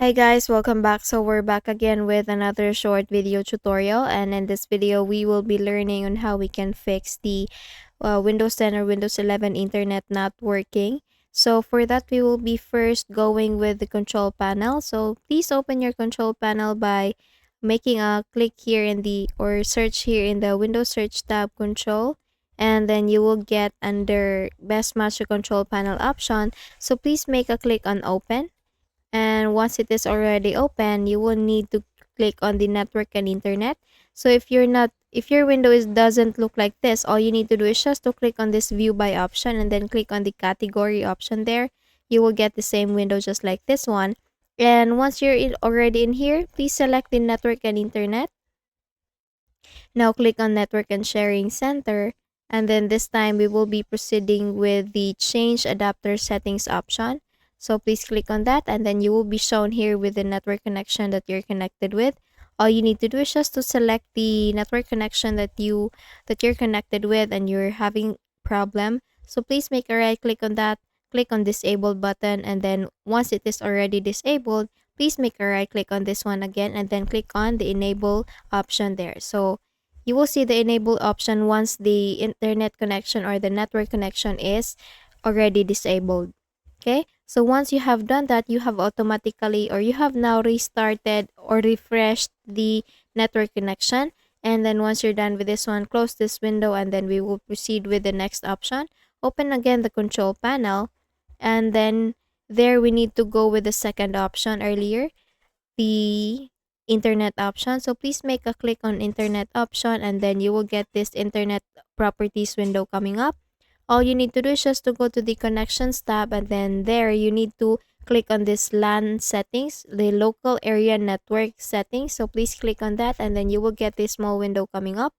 Hey guys, welcome back. So we're back again with another short video tutorial, and in this video we will be learning on how we can fix the Windows 10 or Windows 11 internet not working. So for that we will be first going with the control panel. So please open your control panel by making a click here in the or search here in the Windows search tab control, and then you will get under best match the control panel option. So please make a click on open, and once it is already open, you will need to click on the network and internet. So if your window doesn't look like this, all you need to do is just to click on this view by option and then click on the category option there. You will get the same window just like this one. And once you're already in here, please select the network and internet. Now click on network and sharing center, and then this time we will be proceeding with the change adapter settings option. So please click on that, and then you will be shown here with the network connection that you're connected with. All you need to do is just to select the network connection that you're connected with and you're having problem. So please make a right click on that, click on disable button, and then once it is already disabled, please make a right click on this one again and then click on the enable option there. So you will see the enable option once the internet connection or the network connection is already disabled. Okay, so once you have done that, you have automatically or you have now restarted or refreshed the network connection. And then once you're done with this one, close this window, and then we will proceed with the next option. Open again the control panel, and then there we need to go with the second option earlier, the internet option. So please make a click on internet option, and then you will get this internet properties window coming up. All you need to do is just to go to the connections tab, and then there you need to click on this LAN settings, the local area network settings. So please click on that, and then you will get this small window coming up.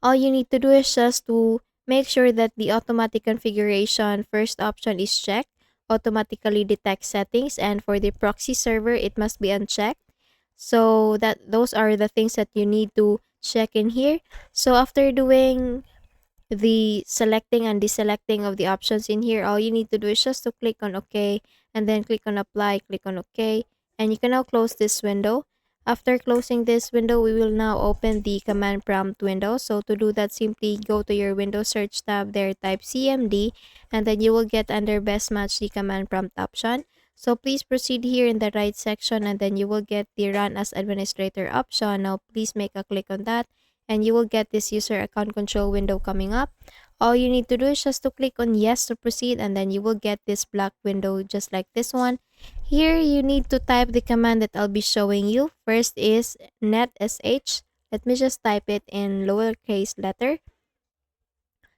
All you need to do is just to make sure that the automatic configuration first option is checked, automatically detect settings, and for the proxy server it must be unchecked. So those are the things that you need to check in here. So after doing the selecting and deselecting of the options in here, all you need to do is just to click on OK, and then click on apply, click on OK, and you can now close this window. After closing this window, we will now open the command prompt window. So to do that, simply go to your Windows search tab there, type CMD, and then you will get under best match the command prompt option. So please proceed here in the right section, and then you will get the run as administrator option. Now please make a click on that, and you will get this user account control window coming up. All you need to do is just to click on yes to proceed, and then you will get this black window just like this one. Here you need to type the command that I'll be showing you. First is netsh. Let me just type it in lowercase letter.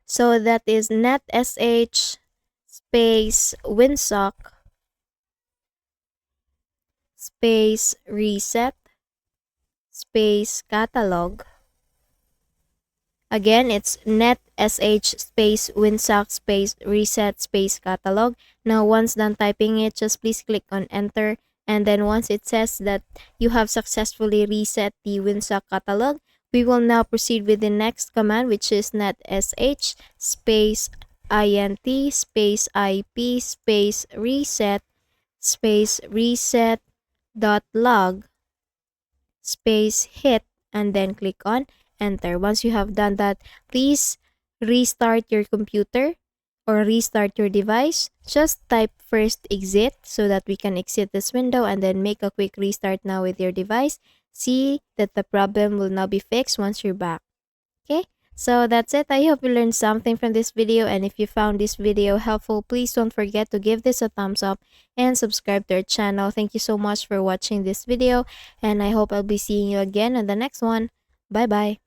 So that is netsh space winsock space reset space catalog. Again, it's netsh space winsock space reset space catalog. Now, once done typing it, just please click on enter. And then once it says that you have successfully reset the winsock catalog, we will now proceed with the next command, which is netsh space int space ip space reset dot log space hit, and then click on enter. Once you have done that, please restart your computer or restart your device. Just type first exit so that we can exit this window, and then make a quick restart now with your device. See that the problem will now be fixed once you're back. Okay, so that's it. I hope you learned something from this video, and if you found this video helpful, please don't forget to give this a thumbs up and subscribe to our channel. Thank you so much for watching this video, and I hope I'll be seeing you again in the next one. Bye bye.